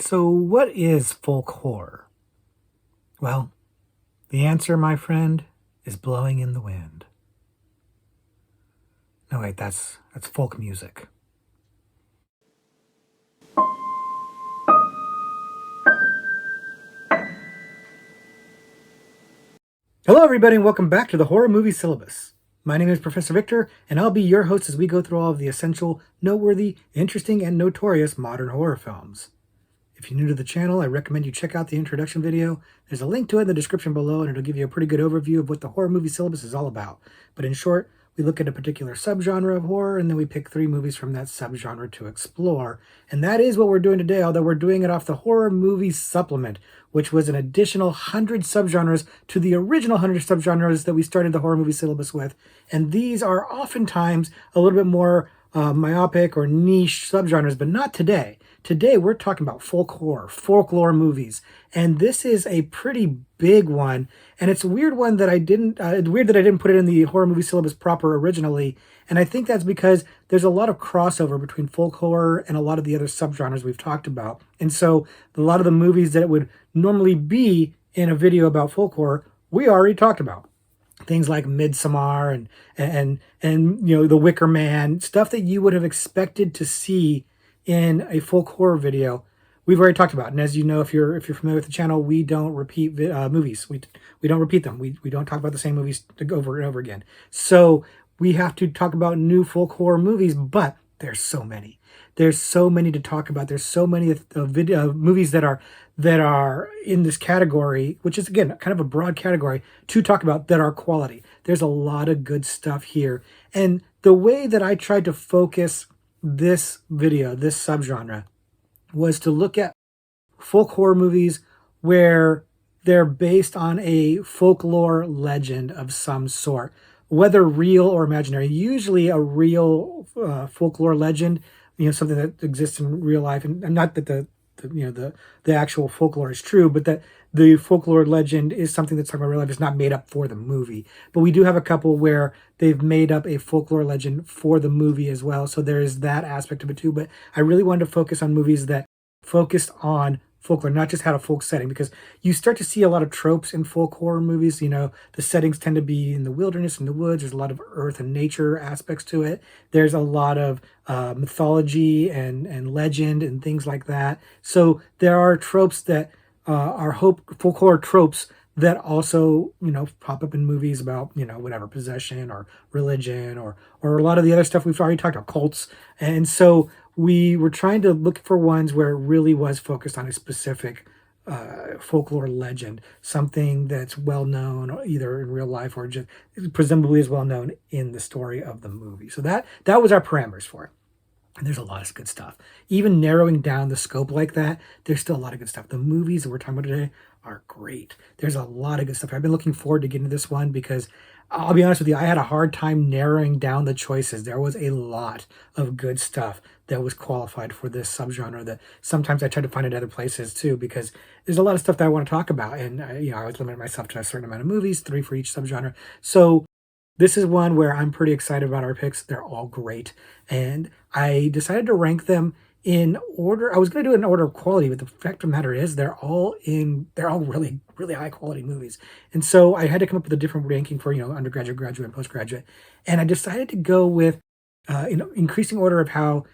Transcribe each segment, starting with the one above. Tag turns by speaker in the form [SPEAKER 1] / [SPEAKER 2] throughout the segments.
[SPEAKER 1] So, what is folk horror? Well, the answer, my friend, is blowing in the wind. No, wait, that's folk music. Hello, everybody, and welcome back to the Horror Movie Syllabus. My name is Professor Victor, and I'll be your host as we go through all of the essential, noteworthy, interesting, and notorious modern horror films. If you're new to the channel, I recommend you check out the introduction video. There's a link to it in the description below, and it'll give you a pretty good overview of what the Horror Movie Syllabus is all about. But in short, we look at a particular subgenre of horror, and then we pick 3 movies from that subgenre to explore. And that is what we're doing today, although we're doing it off the Horror Movie Supplement, which was an additional 100 subgenres to the original 100 subgenres that we started the Horror Movie Syllabus with. And these are oftentimes a little bit more myopic or niche subgenres, but not today. Today we're talking about folk horror, folklore movies, and this is a pretty big one. And it's a weird one that I didn't. It's weird that I didn't put it in the Horror Movie Syllabus proper originally, and I think that's because there's a lot of crossover between folk horror and a lot of the other subgenres we've talked about. And so a lot of the movies that would normally be in a video about folk horror, we already talked about. Things like Midsommar and The Wicker Man, stuff that you would have expected to see in a folk horror video, we've already talked about. And as you know, if you're familiar with the channel, we don't repeat movies. We don't repeat them. We don't talk about the same movies over and over again. So we have to talk about new folk horror movies, but there's so many. There's so many to talk about. There's so many movies that are in this category, which is again kind of a broad category to talk about, that are quality. There's a lot of good stuff here, and the way that I tried to focus this video, this subgenre, was to look at folk horror movies where they're based on a folklore legend of some sort, whether real or imaginary. Usually a real folklore legend, something that exists in real life, and not that the actual folklore is true, but that the folklore legend is something that's talking about real life. It's not made up for the movie. But we do have a couple where they've made up a folklore legend for the movie as well. So there is that aspect of it too. But I really wanted to focus on movies that focused on folklore, not just had a folk setting, because you start to see a lot of tropes in folk horror movies. The settings tend to be in the wilderness, in the woods. There's a lot of earth and nature aspects to it. There's a lot of mythology and legend and things like that. So there are tropes that are folk horror tropes that also pop up in movies about whatever, possession or religion or a lot of the other stuff we've already talked about, cults. And so we were trying to look for ones where it really was focused on a specific folklore legend, something that's well known either in real life or just presumably is well known in the story of the movie. So that was our parameters for it. And there's a lot of good stuff. Even narrowing down the scope like that, there's still a lot of good stuff. The movies that we're talking about today are great. There's a lot of good stuff. I've been looking forward to getting to this one because I'll be honest with you, I had a hard time narrowing down the choices. There was a lot of good stuff that was qualified for this subgenre that sometimes I try to find in other places too, because there's a lot of stuff that I want to talk about. And I always limit myself to a certain amount of movies, 3 for each subgenre. So this is one where I'm pretty excited about our picks. They're all great. And I decided to rank them in order. I was going to do it in order of quality, but the fact of the matter is they're all really, really high quality movies. And so I had to come up with a different ranking for, undergraduate, graduate, and postgraduate. And I decided to go with, increasing order of how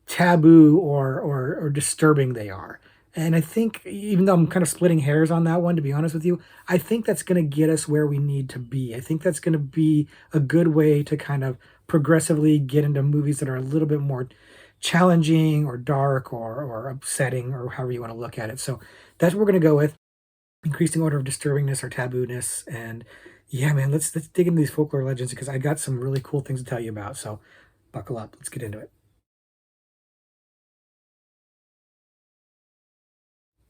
[SPEAKER 1] taboo or disturbing they are. And I think, even though I'm kind of splitting hairs on that one, to be honest with you, I think that's going to get us where we need to be. I think that's going to be a good way to kind of progressively get into movies that are a little bit more challenging or dark or upsetting, or however you want to look at it. So that's what we're going to go with, increasing order of disturbingness or tabooness. And yeah, man, let's dig into these folklore legends, because I got some really cool things to tell you about. So buckle up. Let's get into it.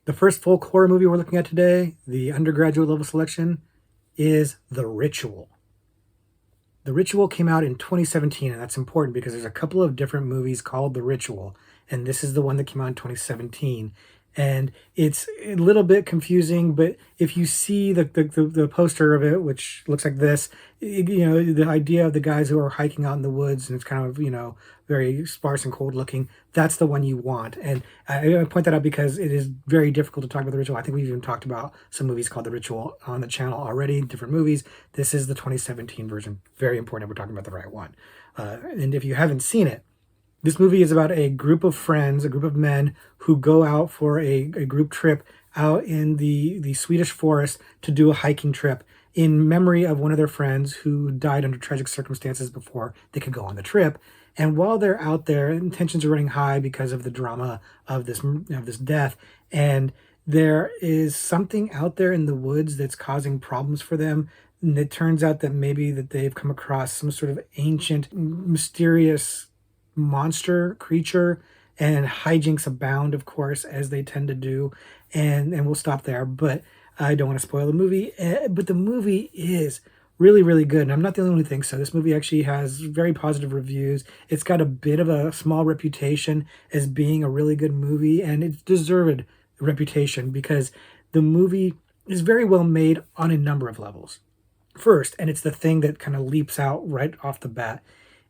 [SPEAKER 1] The first folk horror movie we're looking at today, the undergraduate level selection, is The Ritual. The Ritual came out in 2017, and that's important because there's a couple of different movies called The Ritual, and this is the one that came out in 2017. And it's a little bit confusing, but if you see the poster of it, which looks like this, the idea of the guys who are hiking out in the woods, and it's kind of, very sparse and cold looking, that's the one you want. And I point that out because it is very difficult to talk about The Ritual. I think we've even talked about some movies called The Ritual on the channel already, different movies. This is the 2017 version. Very important, we're talking about the right one. And if you haven't seen it, this movie is about a group of friends, a group of men who go out for a group trip out in the Swedish forest to do a hiking trip in memory of one of their friends who died under tragic circumstances before they could go on the trip. And while they're out there, tensions are running high because of the drama of this death. And there is something out there in the woods that's causing problems for them. And it turns out that maybe that they've come across some sort of ancient, mysterious monster creature, and hijinks abound, of course, as they tend to do. And we'll stop there, but I don't want to spoil the movie. But the movie is really, really good, and I'm not the only one who thinks so. This movie actually has very positive reviews. It's got a bit of a small reputation as being a really good movie, and it's deserved reputation because the movie is very well made on a number of levels. First, and it's the thing that kind of leaps out right off the bat,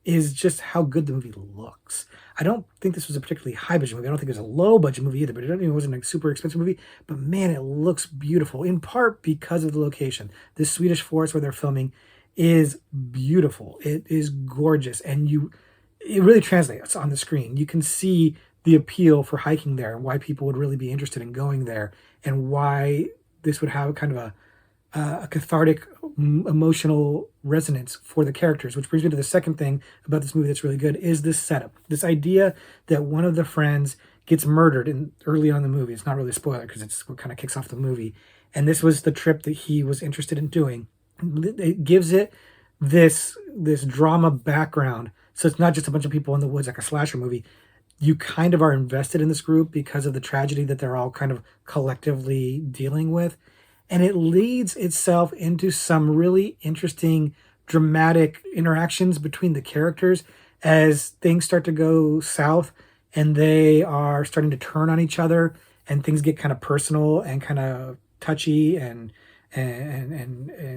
[SPEAKER 1] is just how good the movie looks. I don't think this was a particularly high budget movie. I don't think it was a low budget movie either, but it wasn't a super expensive movie. But man, it looks beautiful, in part because of the location. This Swedish forest where they're filming is beautiful. It is gorgeous, and it really translates on the screen. You can see the appeal for hiking there and why people would really be interested in going there, and why this would have kind of a cathartic emotional resonance for the characters, which brings me to the second thing about this movie that's really good, is this setup. This idea that one of the friends gets murdered early on in the movie. It's not really a spoiler because it's what kind of kicks off the movie. And this was the trip that he was interested in doing. It gives it this drama background. So it's not just a bunch of people in the woods like a slasher movie. You kind of are invested in this group because of the tragedy that they're all kind of collectively dealing with. And it leads itself into some really interesting dramatic interactions between the characters as things start to go south and they are starting to turn on each other, and things get kind of personal and kind of touchy, and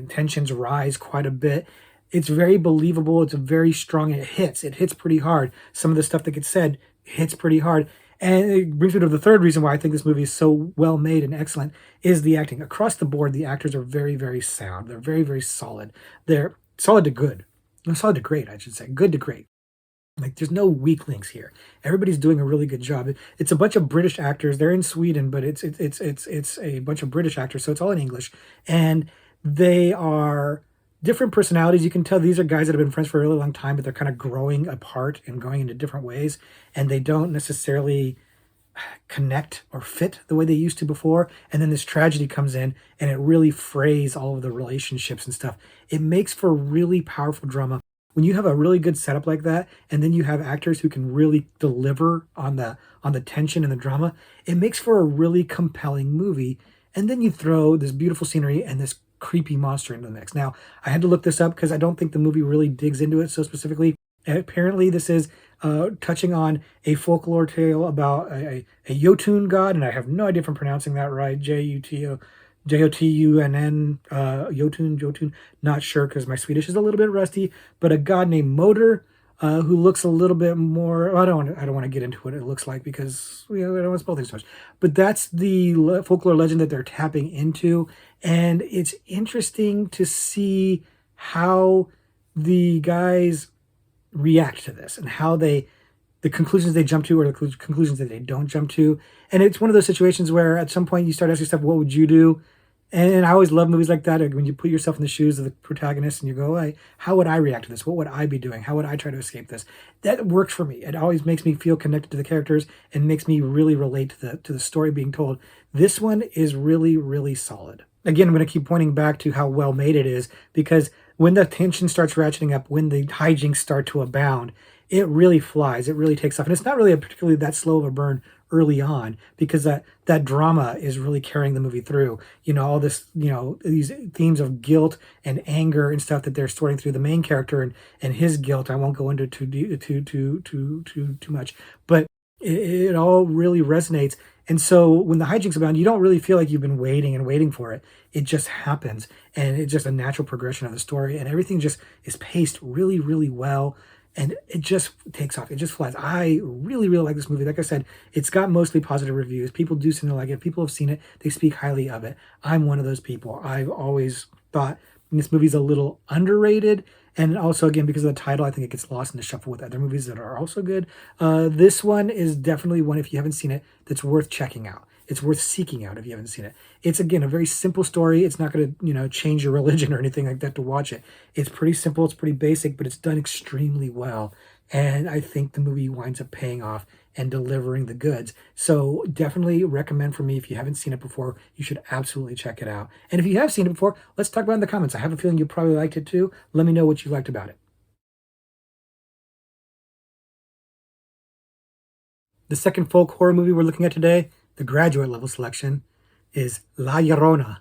[SPEAKER 1] tensions rise quite a bit. It's very believable. It's a very strong. It hits pretty hard. Some of the stuff that gets said hits pretty hard. And it brings me to the third reason why I think this movie is so well made and excellent, is the acting. Across the board, the actors are very, very sound. They're very, very solid. They're solid to good. No, solid to great, I should say. Good to great. Like, there's no weak links here. Everybody's doing a really good job. It's a bunch of British actors. They're in Sweden, but it's a bunch of British actors, so it's all in English. And they are different personalities. You can tell these are guys that have been friends for a really long time, but they're kind of growing apart and going into different ways, and they don't necessarily connect or fit the way they used to before. And then this tragedy comes in and it really frays all of the relationships and stuff. It makes for really powerful drama. When you have a really good setup like that, and then you have actors who can really deliver on the tension and the drama, it makes for a really compelling movie. And then you throw this beautiful scenery and this creepy monster into the mix. Now, I had to look this up because I don't think the movie really digs into it so specifically. And apparently, this is touching on a folklore tale about a Jotun god, and I have no idea if I'm pronouncing that right. Jotun, Jotun. Not sure because my Swedish is a little bit rusty. But a god named Moder, who looks a little bit more. Well, I don't want to get into what it looks like because I don't want to spoil things too much. But that's the folklore legend that they're tapping into, and it's interesting to see how the guys react to this and how the conclusions they jump to or the conclusions that they don't jump to. And it's one of those situations where at some point you start asking yourself, what would you do? And I always love movies like that, when you put yourself in the shoes of the protagonist and you go, hey, how would I react to this? What would I be doing? How would I try to escape this? That works for me. It always makes me feel connected to the characters and makes me really relate to the story being told. This one is really, really solid. Again, I'm going to keep pointing back to how well made it is, because when the tension starts ratcheting up, when the hijinks start to abound, it really flies. It really takes off. And it's not really particularly that slow of a burn early on, because that drama is really carrying the movie through. All this, these themes of guilt and anger and stuff that they're sorting through the main character and his guilt. I won't go into too much, but it all really resonates. And so when the hijinks abound, you don't really feel like you've been waiting and waiting for it. It just happens, and it's just a natural progression of the story, and everything just is paced really, really well, and it just takes off. It just flies. I really, really like this movie. Like I said, it's got mostly positive reviews. People do seem to like it. People have seen it. They speak highly of it. I'm one of those people. I've always thought this movie's a little underrated, and also again because of the title, I think it gets lost in the shuffle with other movies that are also good. This one is definitely one, if you haven't seen it, that's worth checking out. It's worth seeking out if you haven't seen it. It's again a very simple story. It's not going to change your religion or anything like that to watch it. It's pretty simple. It's pretty basic, but it's done extremely well. And I think the movie winds up paying off and delivering the goods. So definitely recommend for me, if you haven't seen it before, you should absolutely check it out. And if you have seen it before, let's talk about it in the comments. I have a feeling you probably liked it too. Let me know what you liked about it. The second folk horror movie we're looking at today, the graduate level selection, is La Llorona.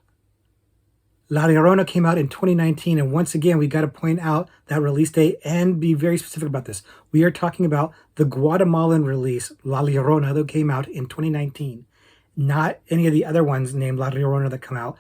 [SPEAKER 1] La Llorona came out in 2019, and once again, we got to point out that release date and be very specific about this. We are talking about the Guatemalan release, La Llorona, that came out in 2019, not any of the other ones named La Llorona that come out.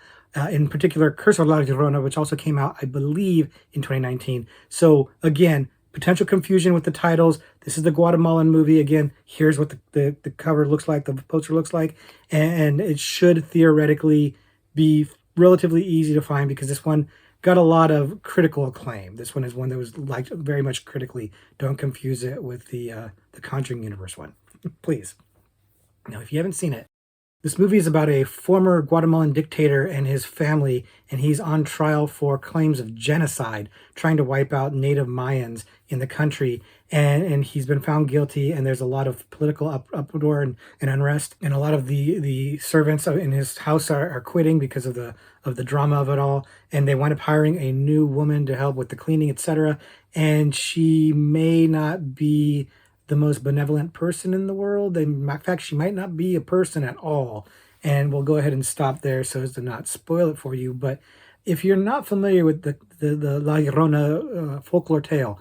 [SPEAKER 1] In particular, Curse of La Llorona, which also came out, I believe, in 2019. So again, potential confusion with the titles. This is the Guatemalan movie. Again, here's what the cover looks like, the poster looks like, and it should theoretically be relatively easy to find because this one got a lot of critical acclaim. This one is one that was liked very much critically. Don't confuse it with the Conjuring universe one, please. Now, if you haven't seen it, this movie is about a former Guatemalan dictator and his family, and he's on trial for claims of genocide, trying to wipe out native Mayans in the country. And he's been found guilty, and there's a lot of political uproar and unrest. And a lot of the servants in his house are quitting because of the drama of it all. And they wind up hiring a new woman to help with the cleaning, etc. And she may not be the most benevolent person in the world. In fact, she might not be a person at all. And we'll go ahead and stop there so as to not spoil it for you. But if you're not familiar with the La Llorona folklore tale,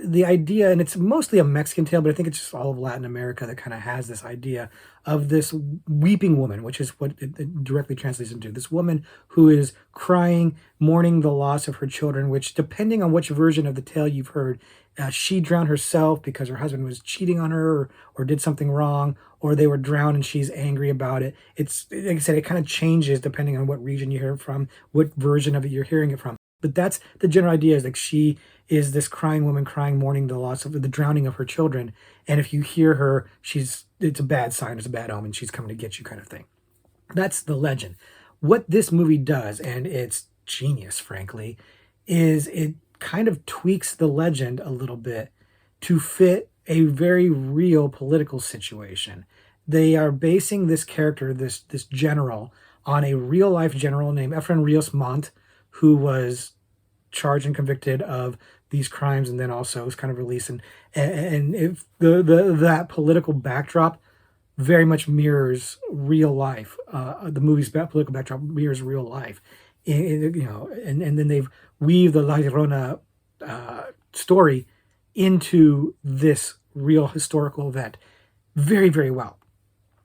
[SPEAKER 1] the idea, and it's mostly a Mexican tale, but I think it's just all of Latin America that kind of has this idea of this weeping woman, which is what it directly translates into. This woman who is crying, mourning the loss of her children, which, depending on which version of the tale you've heard, she drowned herself because her husband was cheating on her or did something wrong, or they were drowned and she's angry about it. It's, like I said, it kind of changes depending on what region you hear it from, what version of it you're hearing it from. But that's the general idea, is like she is this crying woman, crying, mourning the loss of the drowning of her children. And if you hear her, it's a bad sign, it's a bad omen, she's coming to get you, kind of thing. That's the legend. What this movie does, and it's genius, frankly, is it kind of tweaks the legend a little bit to fit a very real political situation. They are basing this character, this general, on a real life general named Efren Rios Montt, who was charged and convicted of these crimes and then also was kind of released. And if that political backdrop very much mirrors real life. The movie's political backdrop mirrors real life. And then they've weaved the La Llorona story into this real historical event very, very well.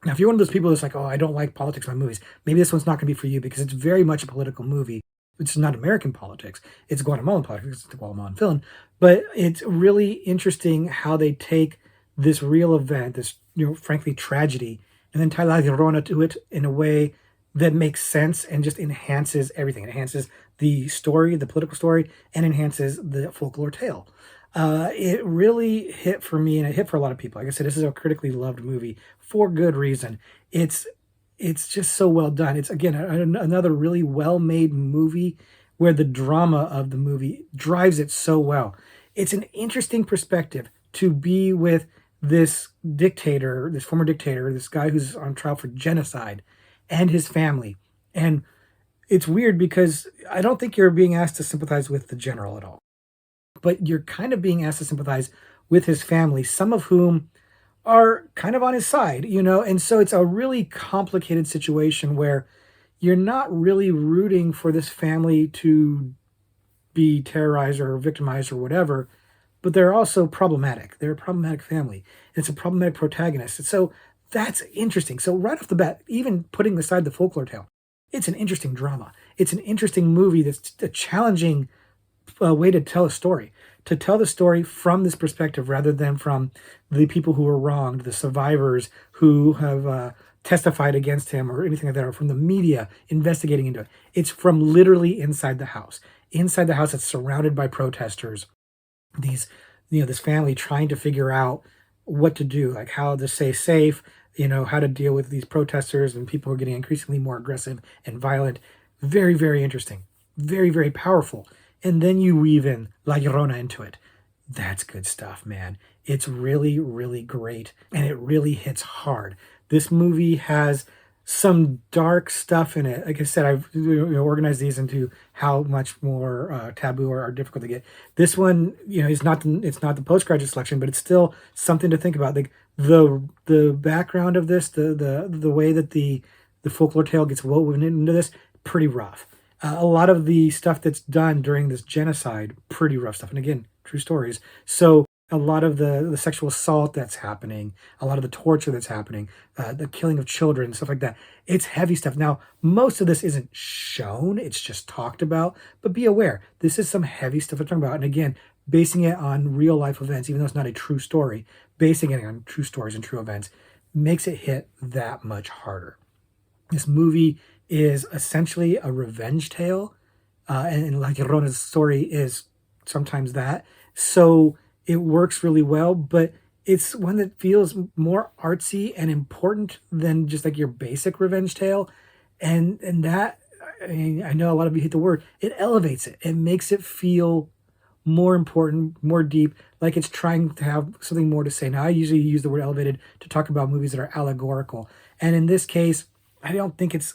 [SPEAKER 1] Now, if you're one of those people that's like, oh, I don't like politics in my movies, maybe this one's not going to be for you because it's very much a political movie. It's not American politics. It's Guatemalan politics. It's the Guatemalan film. But it's really interesting how they take this real event, this, frankly, tragedy, and then tie La Llorona to it in a way that makes sense and just enhances everything. It enhances the story, the political story, and enhances the folklore tale. It really hit for me, and it hit for a lot of people. Like I said, this is a critically loved movie for good reason. It's just so well done. It's, again, another really well-made movie where the drama of the movie drives it so well. It's an interesting perspective to be with this dictator, this former dictator, this guy who's on trial for genocide, and his family. And it's weird because I don't think you're being asked to sympathize with the general at all, but you're kind of being asked to sympathize with his family, some of whom are kind of on his side, and so it's a really complicated situation where you're not really rooting for this family to be terrorized or victimized or whatever, but they're also problematic. They're a problematic family. It's a problematic protagonist. And so That's interesting. So right off the bat, even putting aside the folklore tale, it's an interesting drama. It's an interesting movie that's a challenging way to tell a story, to tell the story from this perspective rather than from the people who were wronged, the survivors who have testified against him or anything like that, or from the media investigating into it. It's from literally inside the house. Inside the house, it's surrounded by protesters. These, this family trying to figure out what to do, like how to stay safe, how to deal with these protesters and people who are getting increasingly more aggressive and violent. Very, very interesting. Very, very powerful. And then you weave in La Llorona into it. That's good stuff, man. It's really, really great. And it really hits hard. This movie has some dark stuff in it. Like I said, I've organized these into how much more taboo or difficult to get. This one, it's not the postgraduate selection, but it's still something to think about. Like the background of this, the way that the folklore tale gets woven into this, pretty rough. A lot of the stuff that's done during this genocide, pretty rough stuff. And again, true stories. So a lot of the sexual assault that's happening, a lot of the torture that's happening, the killing of children, stuff like that. It's heavy stuff. Now, most of this isn't shown, it's just talked about, but be aware, this is some heavy stuff we're talking about. And again, basing it on real life events, even though it's not a true story, basing it on true stories and true events makes it hit that much harder. This movie is essentially a revenge tale, and La Llorona's story is sometimes that. So it works really well, but it's one that feels more artsy and important than just like your basic revenge tale. And that, I mean, I know a lot of you hate the word. It elevates it. It makes it feel more important, more deep, like it's trying to have something more to say. Now, I usually use the word elevated to talk about movies that are allegorical. And in this case, I don't think it's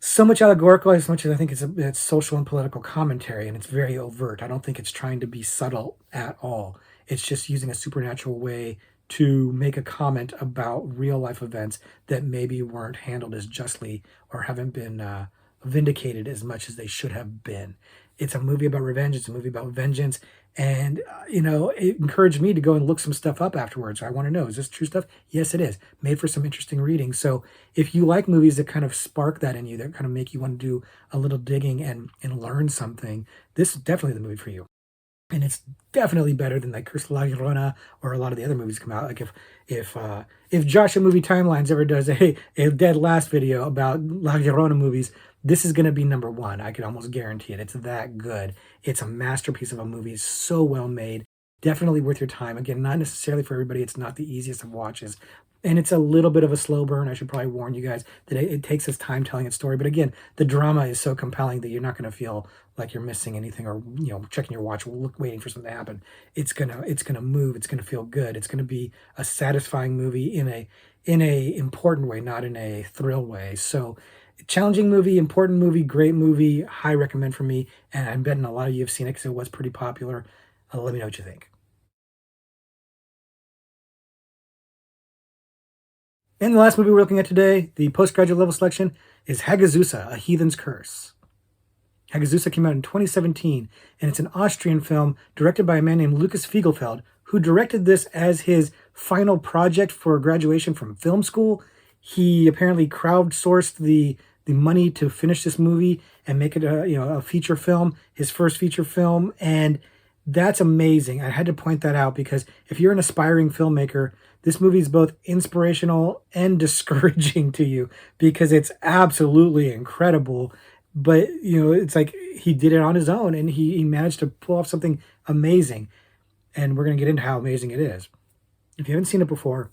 [SPEAKER 1] so much allegorical as much as I think it's social and political commentary, and it's very overt. I don't think it's trying to be subtle at all. It's just using a supernatural way to make a comment about real life events that maybe weren't handled as justly or haven't been vindicated as much as they should have been. It's a movie about revenge. It's a movie about vengeance. And, it encouraged me to go and look some stuff up afterwards. I want to know, is this true stuff? Yes, it is. Made for some interesting reading. So if you like movies that kind of spark that in you, that kind of make you want to do a little digging and learn something, this is definitely the movie for you. And it's definitely better than like Curse of La Llorona or a lot of the other movies come out. Like if Joshua Movie Timelines ever does a dead last video about La Llorona movies, this is going to be number one. I can almost guarantee it. It's that good. It's a masterpiece of a movie. It's so well made. Definitely worth your time. Again, not necessarily for everybody. It's not the easiest of watches. And it's a little bit of a slow burn. I should probably warn you guys that it takes its time telling its story. But again, the drama is so compelling that you're not going to feel like you're missing anything or checking your watch, waiting for something to happen. It's gonna move. It's gonna feel good. It's gonna be a satisfying movie in a important way, not in a thrill way. So, challenging movie, important movie, great movie. High recommend for me. And I'm betting a lot of you have seen it because it was pretty popular. Let me know what you think. And the last movie we're looking at today, the postgraduate level selection, is Hagazusa, A Heathen's Curse. Hagazusa came out in 2017, and it's an Austrian film directed by a man named Lucas Fiegelfeld, who directed this as his final project for graduation from film school. He apparently crowdsourced the money to finish this movie and make it a feature film, his first feature film, and that's amazing. I had to point that out because if you're an aspiring filmmaker, this movie is both inspirational and discouraging to you because it's absolutely incredible. But it's like he did it on his own and he managed to pull off something amazing. And we're going to get into how amazing it is. If you haven't seen it before,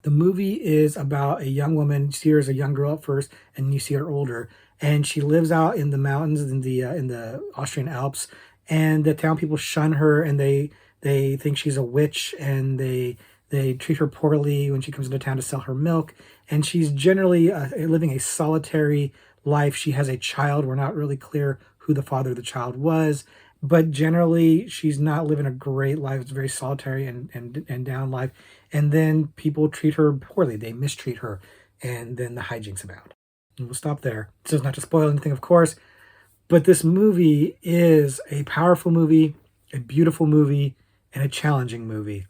[SPEAKER 1] the movie is about a young woman. You see her as a young girl at first, and you see her older, and she lives out in the mountains in the Austrian Alps. And the town people shun her, and they think she's a witch, and they treat her poorly when she comes into town to sell her milk. And she's generally living a solitary life. She has a child. We're not really clear who the father of the child was, but generally she's not living a great life. It's very solitary and down life. And then people treat her poorly. They mistreat her, and then the hijinks abound. And we'll stop there. So as not to spoil anything, of course, but this movie is a powerful movie, a beautiful movie, and a challenging movie.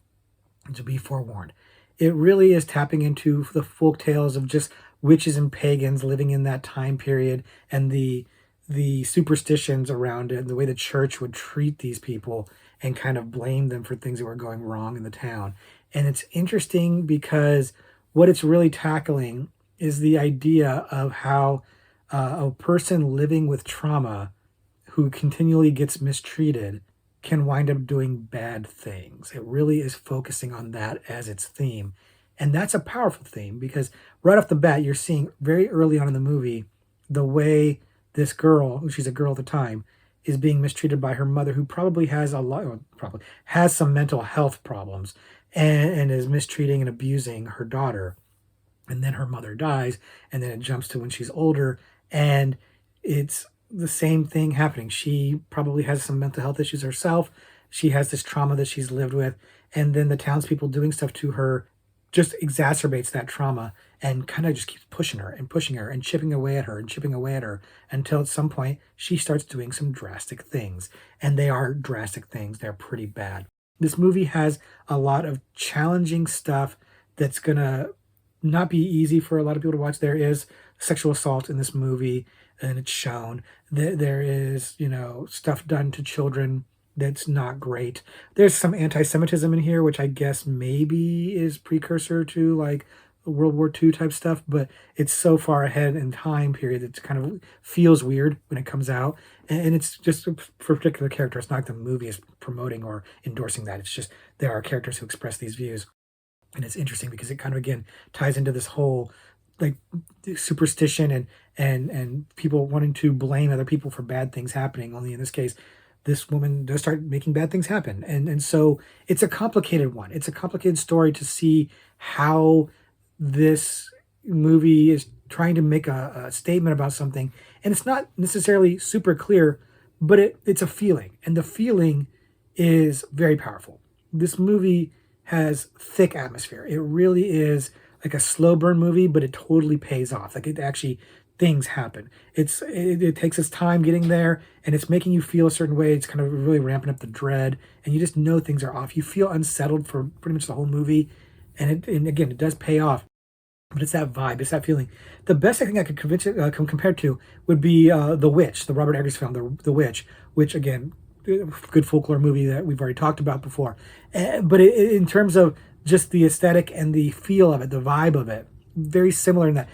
[SPEAKER 1] To be forewarned, it really is tapping into the folk tales of just witches and pagans living in that time period, and the superstitions around it, and the way the church would treat these people and kind of blame them for things that were going wrong in the town. And it's interesting because what it's really tackling is the idea of how a person living with trauma who continually gets mistreated can wind up doing bad things. It really is focusing on that as its theme. And that's a powerful theme because right off the bat, you're seeing very early on in the movie the way this girl, she's a girl at the time, is being mistreated by her mother, who probably has a lot, or probably has some mental health problems, and is mistreating and abusing her daughter. And then her mother dies, and then it jumps to when she's older, and it's the same thing happening. She probably has some mental health issues herself. She has this trauma that she's lived with, and then the townspeople doing stuff to her just exacerbates that trauma and kind of just keeps pushing her and chipping away at her and chipping away at her until at some point she starts doing some drastic things. And they are drastic things. They're pretty bad. This movie has a lot of challenging stuff that's going to not be easy for a lot of people to watch. There is sexual assault in this movie, and it's shown. There is, stuff done to children that's not great. There's some anti-Semitism in here, which I guess maybe is precursor to like World War II type stuff, but it's so far ahead in time period that it kind of feels weird when it comes out. And it's just for a particular character. It's not like the movie is promoting or endorsing that. It's just there are characters who express these views. And it's interesting because it kind of again ties into this whole like superstition and people wanting to blame other people for bad things happening. Only in this case, this woman does start making bad things happen. And so it's a complicated one. It's a complicated story to see how this movie is trying to make a statement about something. And it's not necessarily super clear, but it's a feeling. And the feeling is very powerful. This movie has thick atmosphere. It really is like a slow burn movie, but it totally pays off. Like it actually things happen. It takes its time getting there, and it's making you feel a certain way. It's kind of really ramping up the dread, and you just know things are off. You feel unsettled for pretty much the whole movie, and again, it does pay off. But it's that vibe, it's that feeling. The best I think I could compare to would be The Witch, the Robert Eggers film, The Witch, which again, good folklore movie that we've already talked about before. But in terms of just the aesthetic and the feel of it, the vibe of it, very similar in that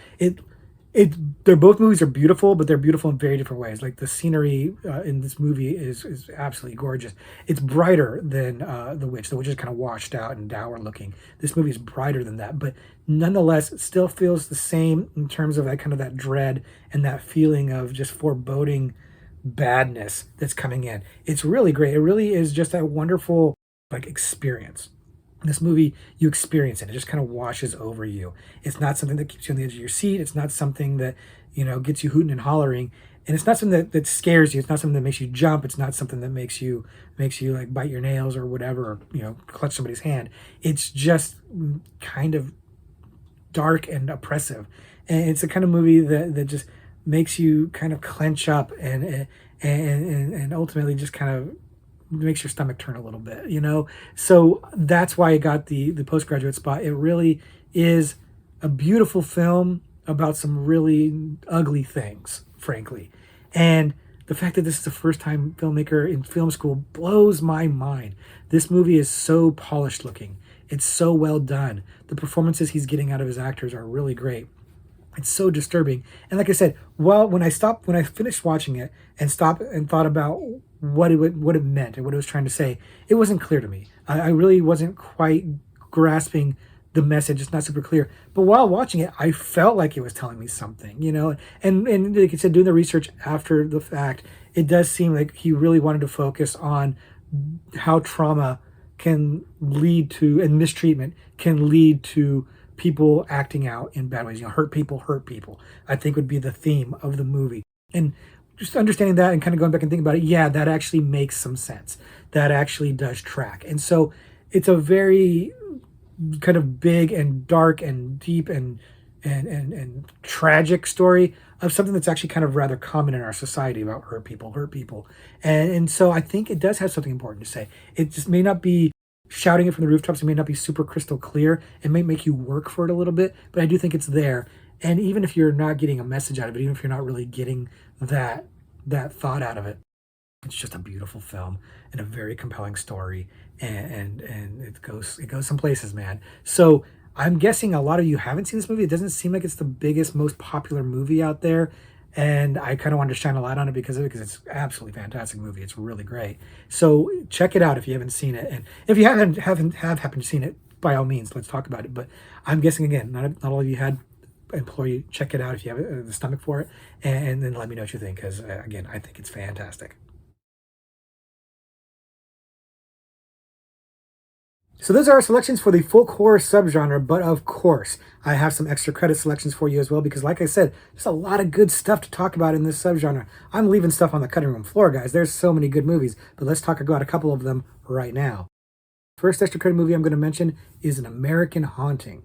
[SPEAKER 1] they're both movies are beautiful, but they're beautiful in very different ways. Like the scenery in this movie is absolutely gorgeous. It's brighter than The Witch. The Witch is kind of washed out and dour looking. This movie is brighter than that, but nonetheless, it still feels the same in terms of that kind of that dread and that feeling of just foreboding badness that's coming in. It's really great. It really is just a wonderful like experience. In this movie, you experience it. It just kind of washes over you. It's not something that keeps you on the edge of your seat. It's not something that, gets you hooting and hollering. And it's not something that scares you. It's not something that makes you jump. It's not something that makes you like bite your nails or whatever, or, clutch somebody's hand. It's just kind of dark and oppressive. And it's the kind of movie that just makes you kind of clench up and ultimately just kind of makes your stomach turn a little bit, So that's why it got the postgraduate spot. It really is a beautiful film about some really ugly things, frankly. And the fact that this is the first time filmmaker in film school blows my mind. This movie is so polished looking. It's so well done. The performances he's getting out of his actors are really great. It's so disturbing. And like I said, when I finished watching it and stopped and thought about what it meant and what it was trying to say, it wasn't clear to me. I really wasn't quite grasping the message. It's not super clear. But while watching it, I felt like it was telling me something, And like I said, doing the research after the fact, it does seem like he really wanted to focus on how trauma can lead to, and mistreatment can lead to people acting out in bad ways. Hurt people, I think would be the theme of the movie. And just understanding that and kind of going back and thinking about it, yeah, that actually makes some sense. That actually does track. And so it's a very kind of big and dark and deep and tragic story of something that's actually kind of rather common in our society about hurt people. And so I think it does have something important to say. It just may not be shouting it from the rooftops. It may not be super crystal clear. It may make you work for it a little bit, but I do think it's there. And even if you're not getting a message out of it, even if you're not really getting that thought out of it, it's just a beautiful film and a very compelling story, and it goes some places, man. So I'm guessing a lot of you haven't seen this movie. It doesn't seem like it's the biggest, most popular movie out there, and I kind of wanted to shine a light on it because of it, because it's absolutely fantastic movie. It's really great. So check it out if you haven't seen it, and if you have happened to seen it, by all means, let's talk about it. But I'm guessing again, not all of you had. Implore you, check it out if you have the stomach for it, and then let me know what you think, because again, I think it's fantastic. So those are our selections for the folk horror subgenre, but of course, I have some extra credit selections for you as well, because like I said, there's a lot of good stuff to talk about in this subgenre. I'm leaving stuff on the cutting room floor, guys. There's so many good movies, but let's talk about a couple of them right now. First extra credit movie I'm going to mention is An American Haunting.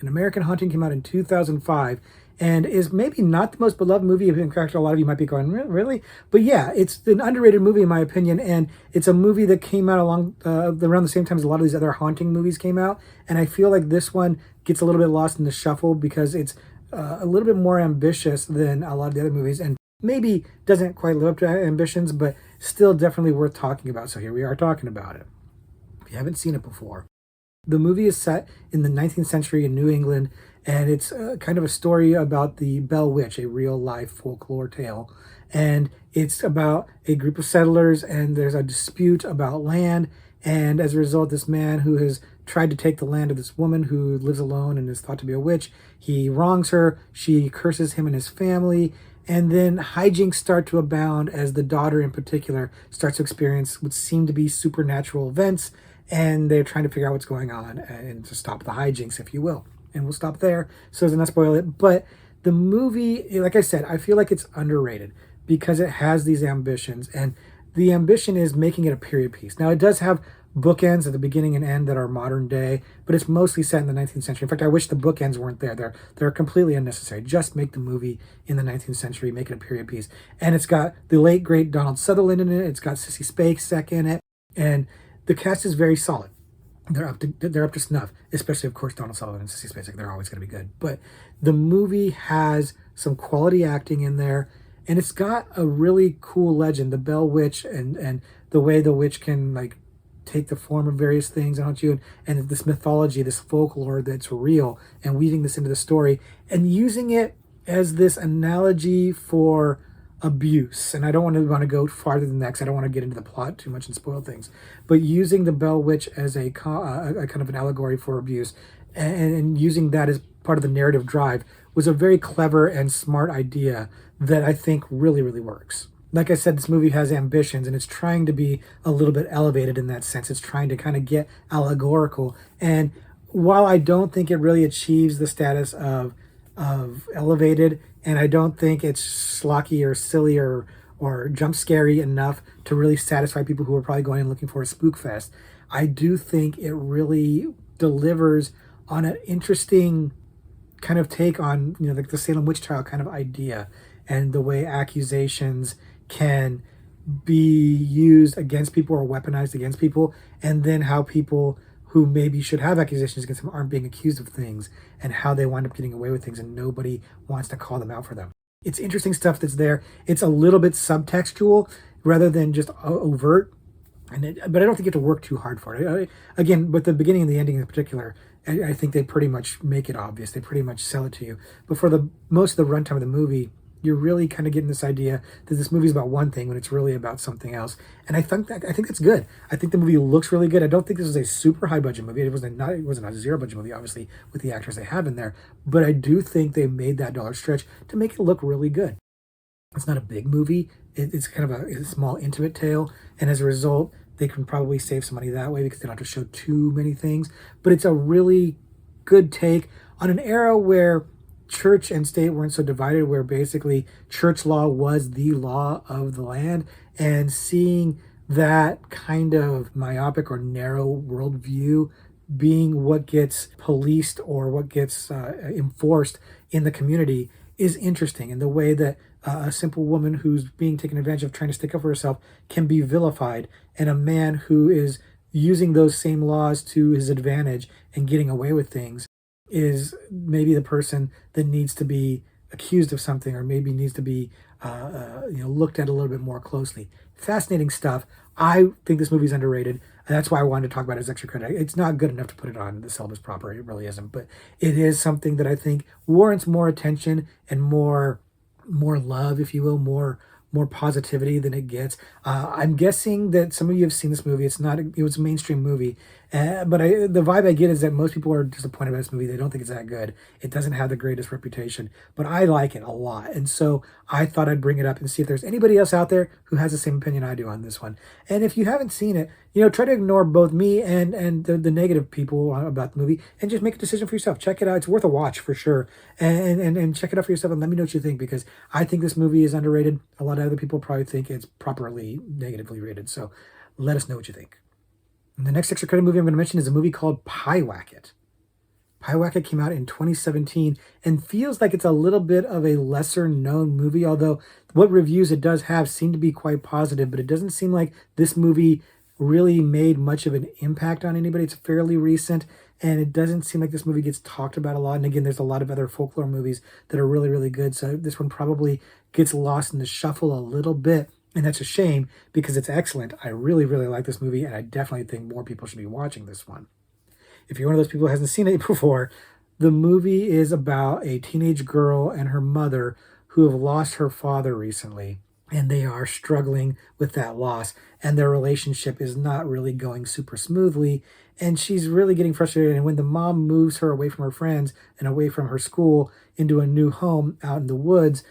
[SPEAKER 1] An American Haunting came out in 2005 and is maybe not the most beloved movie. In fact, a lot of you might be going, really? But yeah, it's an underrated movie in my opinion, and it's a movie that came out around the same time as a lot of these other haunting movies came out, and I feel like this one gets a little bit lost in the shuffle because it's a little bit more ambitious than a lot of the other movies, and maybe doesn't quite live up to ambitions, but still definitely worth talking about. So here we are talking about it. If you haven't seen it before, the movie is set in the 19th century in New England, and it's kind of a story about the Bell Witch, a real life folklore tale. And it's about a group of settlers, and there's a dispute about land. And as a result, this man who has tried to take the land of this woman who lives alone and is thought to be a witch, he wrongs her, she curses him and his family. And then hijinks start to abound as the daughter, in particular, starts to experience what seem to be supernatural events, and they're trying to figure out what's going on and to stop the hijinks, if you will. And we'll stop there so as to not spoil it. But the movie, like I said, I feel like it's underrated because it has these ambitions, and the ambition is making it a period piece. Now, it does have bookends at the beginning and end that are modern day, but it's mostly set in the 19th century. In fact, I wish the bookends weren't there. They're completely unnecessary. Just make the movie in the 19th century, make it a period piece. And it's got the late great Donald Sutherland in it. It's got Sissy Spacek in it, and the cast is very solid. They're up to snuff, especially of course Donald Sutherland and Sissy Spacek. They're always going to be good. But the movie has some quality acting in there, and it's got a really cool legend, the Bell Witch, and the way the witch can like take the form of various things and haunt you, and this mythology, this folklore that's real, and weaving this into the story and using it as this analogy for abuse. And I don't want to go farther than that because I don't want to get into the plot too much and spoil things, but using the Bell Witch as a kind of an allegory for abuse, and using that as part of the narrative drive was a very clever and smart idea that I think really, really works. Like I said, this movie has ambitions, and it's trying to be a little bit elevated in that sense. It's trying to kind of get allegorical. And while I don't think it really achieves the status of elevated, and I don't think it's schlocky or silly or jump scary enough to really satisfy people who are probably going and looking for a spook fest, I do think it really delivers on an interesting kind of take on, like the Salem witch trial kind of idea, and the way accusations can be used against people or weaponized against people, and then how people who maybe should have accusations against them aren't being accused of things, and how they wind up getting away with things and nobody wants to call them out for them. It's interesting stuff that's there. It's a little bit subtextual rather than just overt, but I don't think you have to work too hard for it. Again, with the beginning and the ending in particular, I think they pretty much make it obvious. They pretty much sell it to you. But for the most of the runtime of the movie, you're really kind of getting this idea that this movie is about one thing when it's really about something else. And I think that's good. I think the movie looks really good. I don't think this is a super high budget movie. It wasn't a zero budget movie, obviously, with the actors they have in there. But I do think they made that dollar stretch to make it look really good. It's not a big movie. It's kind of a small, intimate tale, and as a result, they can probably save some money that way because they don't have to show too many things. But it's a really good take on an era where church and state weren't so divided, where basically church law was the law of the land, and seeing that kind of myopic or narrow worldview being what gets policed or what gets enforced in the community is interesting. And the way that a simple woman who's being taken advantage of trying to stick up for herself can be vilified, and a man who is using those same laws to his advantage and getting away with things is maybe the person that needs to be accused of something, or maybe needs to be looked at a little bit more closely. Fascinating stuff. I think this movie is underrated, and that's why I wanted to talk about it as extra credit. It's not good enough to put it on the syllabus proper. It really isn't, but it is something that I think warrants more attention and more love, if you will, more positivity than it gets. I'm guessing that some of you have seen this movie. It was a mainstream movie, but the vibe I get is that most people are disappointed by this movie. They don't think it's that good. It doesn't have the greatest reputation, but I like it a lot, and so I thought I'd bring it up and see if there's anybody else out there who has the same opinion I do on this one. And if you haven't seen it, try to ignore both me and the negative people about the movie, and just make a decision for yourself. Check it out. It's worth a watch for sure, and check it out for yourself and let me know what you think, because I think this movie is underrated. A lot of other people probably think it's properly negatively rated. So let us know what you think. And the next extra credit movie I'm going to mention is a movie called Pywacket. Pywacket came out in 2017 and feels like it's a little bit of a lesser known movie, although what reviews it does have seem to be quite positive, but it doesn't seem like this movie really made much of an impact on anybody. It's fairly recent, and it doesn't seem like this movie gets talked about a lot. And again, there's a lot of other folklore movies that are really, really good. So this one probably gets lost in the shuffle a little bit. And that's a shame, because it's excellent. I really, really like this movie, and I definitely think more people should be watching this one. If you're one of those people who hasn't seen it before, the movie is about a teenage girl and her mother who have lost her father recently, and they are struggling with that loss, and their relationship is not really going super smoothly, and she's really getting frustrated. And when the mom moves her away from her friends and away from her school into a new home out in the woods,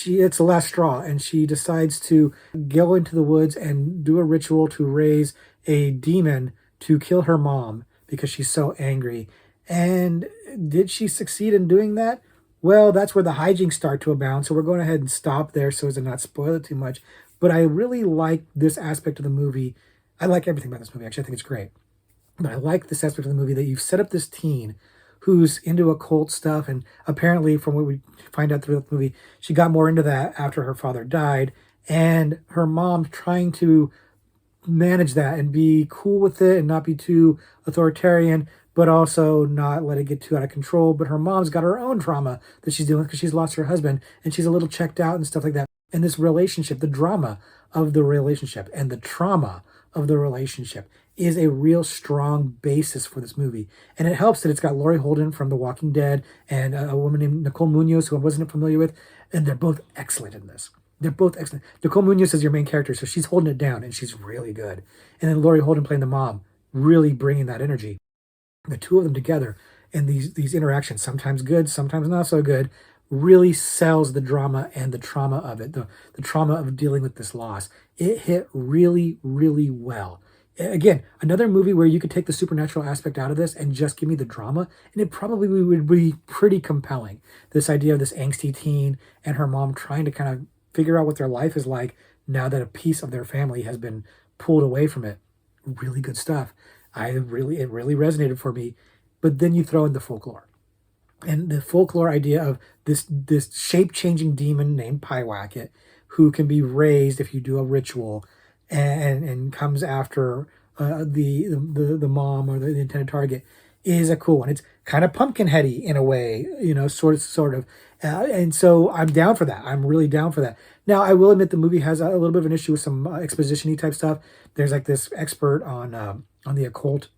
[SPEAKER 1] it's the last straw, and she decides to go into the woods and do a ritual to raise a demon to kill her mom because she's so angry. And did she succeed in doing that? Well, that's where the hijinks start to abound. So we're going ahead and stop there so as to not spoil it too much. But I really like this aspect of the movie. I like everything about this movie. Actually, I think it's great. But I like this aspect of the movie that you've set up this teen who's into occult stuff. And apparently, from what we find out through the movie, she got more into that after her father died. And her mom trying to manage that and be cool with it and not be too authoritarian, but also not let it get too out of control. But her mom's got her own trauma that she's dealing with because she's lost her husband, and she's a little checked out and stuff like that. And this relationship, the drama of the relationship and the trauma of the relationship, is a real strong basis for this movie. And it helps that it's got Laurie Holden from The Walking Dead and a woman named Nicole Munoz, who I wasn't familiar with, and they're both excellent in this. They're both excellent. Nicole Munoz is your main character, so she's holding it down, and she's really good. And then Laurie Holden playing the mom, really bringing that energy. The two of them together and these interactions, sometimes good, sometimes not so good, really sells the drama and the trauma of it, the trauma of dealing with this loss. It hit really, really well. Again, another movie where you could take the supernatural aspect out of this and just give me the drama, and it probably would be pretty compelling. This idea of this angsty teen and her mom trying to kind of figure out what their life is like now that a piece of their family has been pulled away from it. Really good stuff. It really resonated for me. But then you throw in the folklore. And the folklore idea of this shape-changing demon named Pywacket, who can be raised if you do a ritual, and comes after the mom or the intended target, is a cool one. It's kind of Pumpkinheady in a way, sort of. And so I'm down for that. I'm really down for that. Now, I will admit the movie has a little bit of an issue with some exposition-y type stuff. There's like this expert on the occult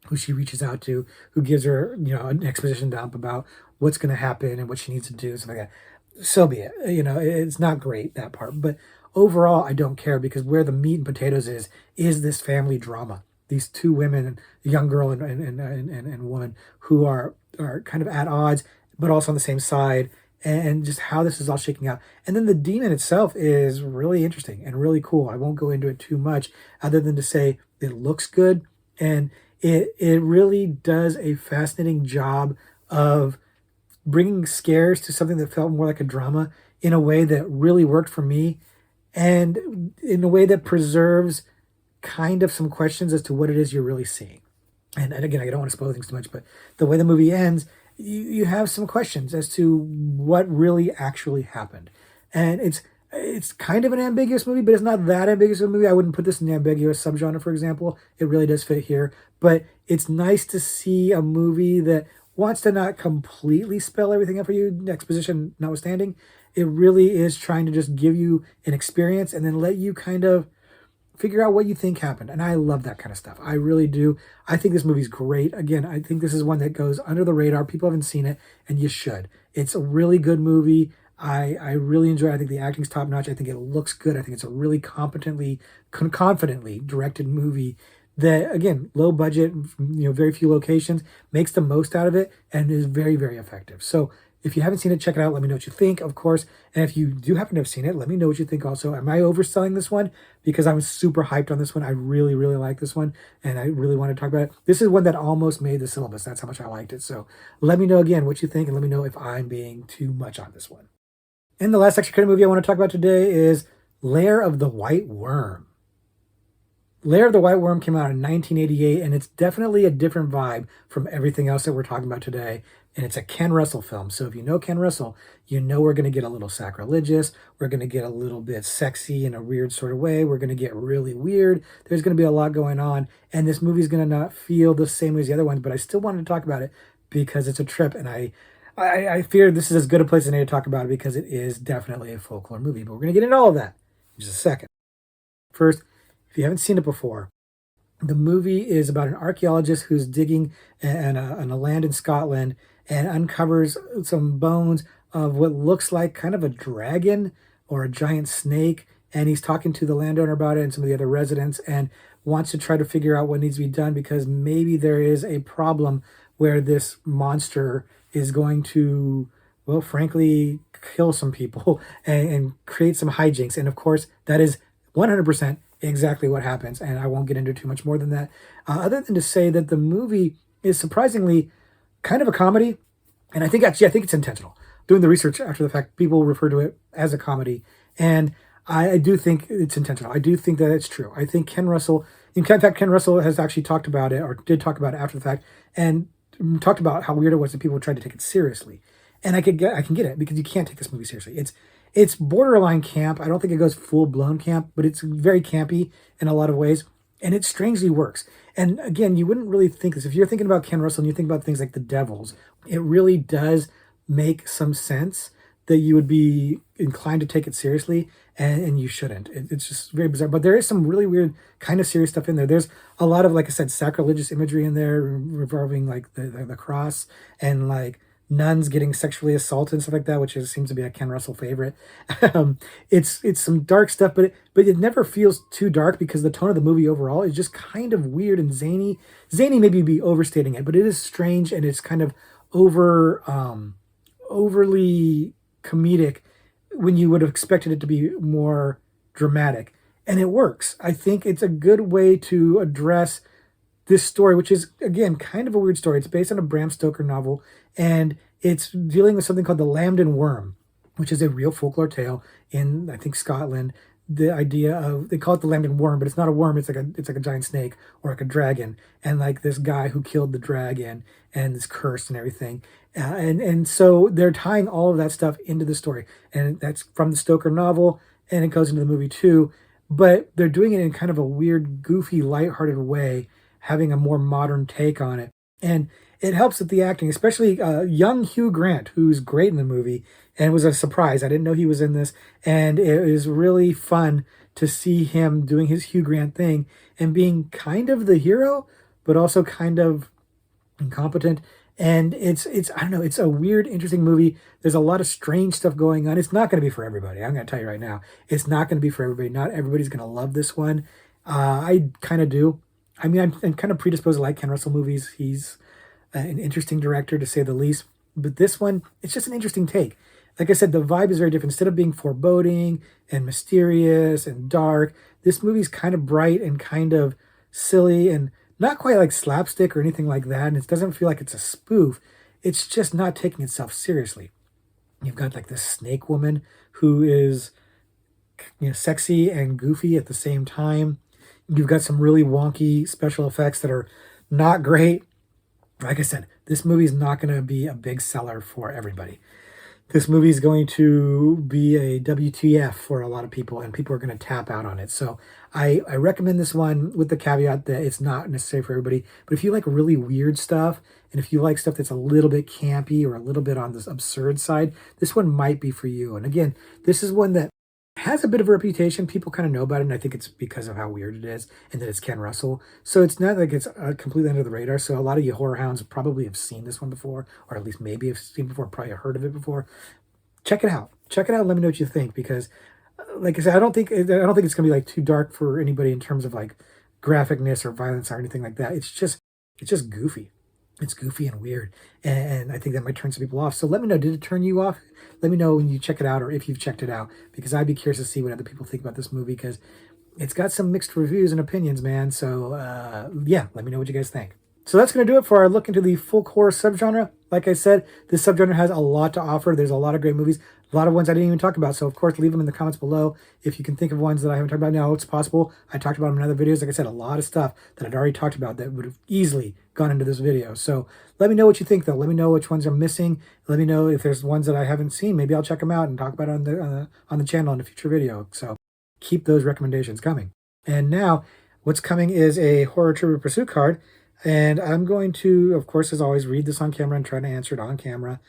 [SPEAKER 1] who she reaches out to, who gives her, an exposition dump about what's going to happen and what she needs to do, something like that. So be it. It's not great, that part. But overall, I don't care, because where the meat and potatoes is this family drama. These two women, a young girl and woman, who are kind of at odds, but also on the same side, and just how this is all shaking out. And then the demon itself is really interesting and really cool. I won't go into it too much, other than to say it looks good, and it really does a fascinating job of bringing scares to something that felt more like a drama in a way that really worked for me, and in a way that preserves kind of some questions as to what it is you're really seeing. And again, I don't want to spoil things too much, but the way the movie ends, you have some questions as to what really actually happened. And it's It's kind of an ambiguous movie, but it's not that ambiguous of a movie. I wouldn't put this in the ambiguous subgenre, for example. It really does fit here. But it's nice to see a movie that wants to not completely spell everything out for you, exposition notwithstanding. It really is trying to just give you an experience and then let you kind of figure out what you think happened. And I love that kind of stuff. I really do. I think this movie's great. Again, I think this is one that goes under the radar. People haven't seen it, and you should. It's a really good movie. I really enjoy it. I think the acting's top notch. I think it looks good. I think it's a really confidently directed movie that, again, low budget, very few locations, makes the most out of it and is very, very effective. So if you haven't seen it, check it out. Let me know what you think, of course. And if you do happen to have seen it, let me know what you think also. Am I overselling this one? Because I was super hyped on this one. I really, really like this one, and I really want to talk about it. This is one that almost made the syllabus. That's how much I liked it. So let me know again what you think, and let me know if I'm being too much on this one. And the last extra credit movie I want to talk about today is Lair of the White Worm. Lair of the White Worm came out in 1988, and it's definitely a different vibe from everything else that we're talking about today. And it's a Ken Russell film. So if you know Ken Russell, you know we're going to get a little sacrilegious. We're going to get a little bit sexy in a weird sort of way. We're going to get really weird. There's going to be a lot going on. And this movie's going to not feel the same way as the other ones, but I still wanted to talk about it because it's a trip. And I fear this is as good a place as any to talk about it because it is definitely a folklore movie. But we're going to get into all of that in just a second. First, if you haven't seen it before, the movie is about an archaeologist who's digging in a land in Scotland and uncovers some bones of what looks like kind of a dragon or a giant snake. And he's talking to the landowner about it and some of the other residents and wants to try to figure out what needs to be done because maybe there is a problem where this monster is going to, well, frankly, kill some people and create some hijinks. And of course, that is 100% exactly what happens. And I won't get into too much more than that, other than to say that the movie is surprisingly kind of a comedy. And I think it's intentional. Doing the research after the fact, people refer to it as a comedy. And I do think it's intentional. I do think that it's true. I think Ken Russell, in fact, Ken Russell has actually talked about it, or did talk about it after the fact, and talked about how weird it was that people tried to take it seriously. And I can get it because you can't take this movie seriously. It's borderline camp. I don't think it goes full blown camp, but it's very campy in a lot of ways, and it strangely works. And again, you wouldn't really think this if you're thinking about Ken Russell and you think about things like The Devils. It really does make some sense that you would be inclined to take it seriously, and you shouldn't. It's just very bizarre. But there is some really weird kind of serious stuff in there. There's a lot of, like I said, sacrilegious imagery in there revolving like the cross and like nuns getting sexually assaulted and stuff like that, which seems to be a Ken Russell favorite. It's some dark stuff, but it never feels too dark because the tone of the movie overall is just kind of weird and zany. Zany maybe be overstating it, but it is strange and it's kind of overly comedic when you would have expected it to be more dramatic. And it works. I think it's a good way to address this story, which is, again, kind of a weird story. It's based on a Bram Stoker novel, and it's dealing with something called the Lambden Worm, which is a real folklore tale in, I think, Scotland. The idea of, they call it the Lambden Worm, but it's not a worm. It's like a giant snake or like a dragon, and like this guy who killed the dragon and this curse and everything. And so they're tying all of that stuff into the story, and that's from the Stoker novel, and it goes into the movie too. But they're doing it in kind of a weird, goofy, lighthearted way, having a more modern take on it. And it helps with the acting, especially young Hugh Grant, who's great in the movie, and it was a surprise. I didn't know he was in this, and it was really fun to see him doing his Hugh Grant thing and being kind of the hero, but also kind of incompetent. And it's I don't know, it's a weird, interesting movie. There's a lot of strange stuff going on. It's not going to be for everybody. I'm going to tell you right now, it's not going to be for everybody. Not everybody's going to love this one. I kind of do. I mean, I'm kind of predisposed to like Ken Russell movies. He's an interesting director, to say the least. But this one, it's just an interesting take. Like I said, the vibe is very different. Instead of being foreboding and mysterious and dark, this movie's kind of bright and kind of silly and not quite like slapstick or anything like that. And it doesn't feel like it's a spoof. It's just not taking itself seriously. You've got like this snake woman who is, sexy and goofy at the same time. You've got some really wonky special effects that are not great. Like I said, this movie is not going to be a big seller for everybody. this movie is going to be a WTF for a lot of people, and people are going to tap out on it. So I recommend this one with the caveat that it's not necessary for everybody. But if you like really weird stuff, and if you like stuff that's a little bit campy or a little bit on this absurd side, this one might be for you. And again, this is one that has a bit of a reputation. People kind of know about it, and I think it's because of how weird it is and that it's Ken Russell. So it's not like it's completely under the radar. So a lot of you horror hounds probably have seen this one before, or at least maybe have seen it before, probably have heard of it before. Check it out. Check it out. And let me know what you think, because, like I said, I don't think it's gonna be like too dark for anybody in terms of like graphicness or violence or anything like that. It's just goofy. It's goofy and weird, and I think that might turn some people off. So let me know. Did it turn you off? Let me know when you check it out, or if you've checked it out, because I'd be curious to see what other people think about this movie, because it's got some mixed reviews and opinions, man. So yeah, let me know what you guys think. So that's going to do it for our look into the folk horror subgenre. Like I said, this subgenre has a lot to offer. There's a lot of great movies, a lot of ones I didn't even talk about. So, of course, leave them in the comments below if you can think of ones that I haven't talked about. Now, it's possible I talked about them in other videos. Like I said, a lot of stuff that I'd already talked about that would have easily gone into this video. So let me know what you think, though. Let me know which ones are missing. Let me know if there's ones that I haven't seen. Maybe I'll check them out and talk about it on the channel in a future video. So keep those recommendations coming. And now, what's coming is a Horror Trivia Pursuit card. And I'm going to, of course, as always, read this on camera and try to answer it on camera.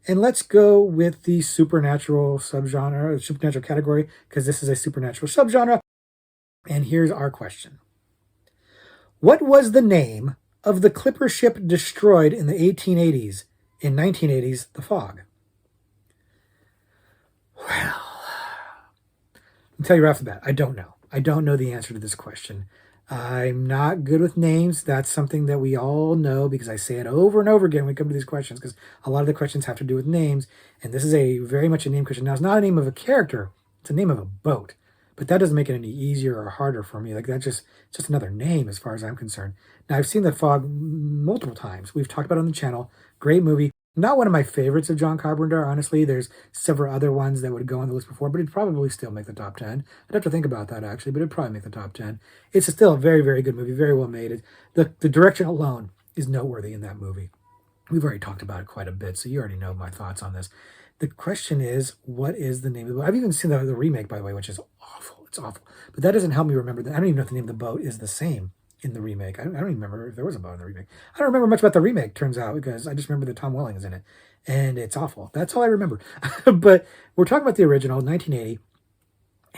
[SPEAKER 1] And let's go with the supernatural subgenre, supernatural category, because this is a supernatural subgenre. And here's our question. What was the name of the clipper ship destroyed in the 1880s? In 1980's The Fog? Well, I'll tell you right off the bat, I don't know. I don't know the answer to this question. I'm not good with names. That's something that we all know because I say it over and over again when we come to these questions, because a lot of the questions have to do with names, and this is a very much a name question. Now, it's not a name of a character. It's a name of a boat, but that doesn't make it any easier or harder for me. Like, it's just another name as far as I'm concerned. Now, I've seen The Fog multiple times. We've talked about it on the channel. Great movie. Not one of my favorites of John Carpenter, honestly. There's several other ones that would go on the list before, but it'd probably still make the top 10. I'd have to think about that, actually, but it'd probably make the top 10. It's still a very, very good movie, very well made. The direction alone is noteworthy in that movie. We've already talked about it quite a bit, so you already know my thoughts on this. The question is, what is the name of the boat? I've even seen the remake, by the way, which is awful. It's awful. But that doesn't help me remember that. I don't even know if the name of the boat is the same in the remake. I don't even remember if there was a boat in the remake. I don't remember much about the remake, turns out, because I just remember that Tom Welling is in it. And it's awful. That's all I remember. But we're talking about the original, 1980.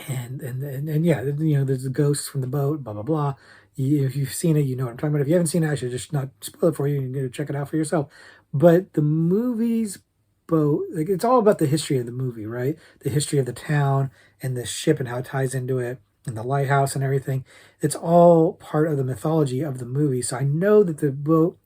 [SPEAKER 1] And yeah, there's the ghosts from the boat, blah, blah, blah. If you've seen it, you know what I'm talking about. If you haven't seen it, I should just not spoil it for you. You can go check it out for yourself. But the movie's boat, like, it's all about the history of the movie, right? The history of the town and the ship and how it ties into it, and the lighthouse and everything. It's all part of the mythology of the movie. So I know that the boat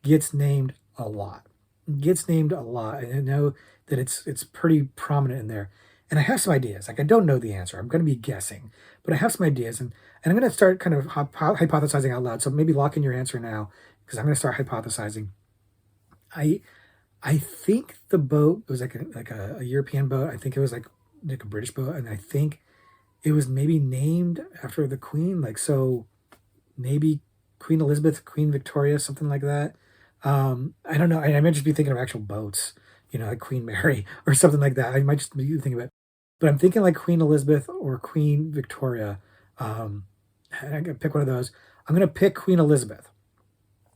[SPEAKER 1] gets named a lot. And I know that it's pretty prominent in there. And I have some ideas. Like, I don't know the answer. I'm going to be guessing, but I have some ideas, and I'm going to start kind of hypothesizing out loud. So maybe lock in your answer now, because I'm going to start hypothesizing. I think the boat was like a European boat. I think it was like a British boat, and I think it was maybe named after the Queen. Like, so maybe Queen Elizabeth, Queen Victoria, something like that. I don't know. I might just be thinking of actual boats, like Queen Mary or something like that. I might just be thinking of it, but I'm thinking like Queen Elizabeth or Queen Victoria. I gotta pick one of those. I'm gonna pick Queen Elizabeth.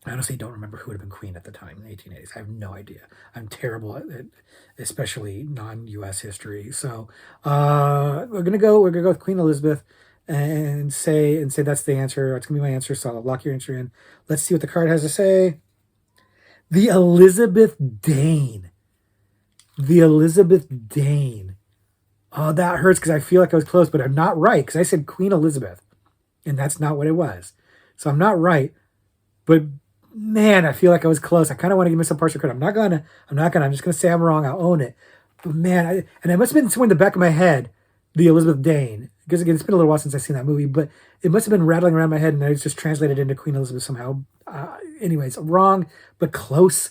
[SPEAKER 1] I honestly don't remember who would have been queen at the time in the 1880s. I have no idea. I'm terrible at it, especially non-U.S. history. So we're gonna go with Queen Elizabeth and say that's the answer. It's gonna be my answer. So I'll lock your answer in. Let's see what the card has to say. The Elizabeth Dane. The Elizabeth Dane. Oh, that hurts because I feel like I was close, but I'm not right because I said Queen Elizabeth, and that's not what it was. So I'm not right, but man, I feel like I was close. I kind of want to give myself partial credit. I'm not gonna. I'm just gonna say I'm wrong. I'll own it. But man, and it must have been somewhere in the back of my head, the Elizabeth Dane. Because again, it's been a little while since I've seen that movie, but it must have been rattling around my head, and I just translated into Queen Elizabeth somehow. Anyways, wrong, but close.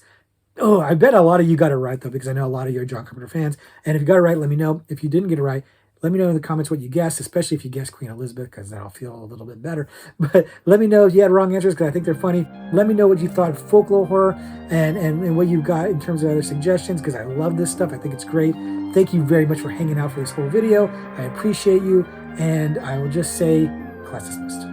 [SPEAKER 1] Oh, I bet a lot of you got it right, though, because I know a lot of you are John Carpenter fans. And if you got it right, let me know. If you didn't get it right, Let me know in the comments what you guessed, especially if you guessed Queen Elizabeth, because then I'll feel a little bit better. But let me know if you had wrong answers, because I think they're funny. Let me know what you thought of folklore horror and what you got in terms of other suggestions, because I love this stuff. I think it's great. Thank you very much for hanging out for this whole video. I appreciate you, and I will just say, class dismissed.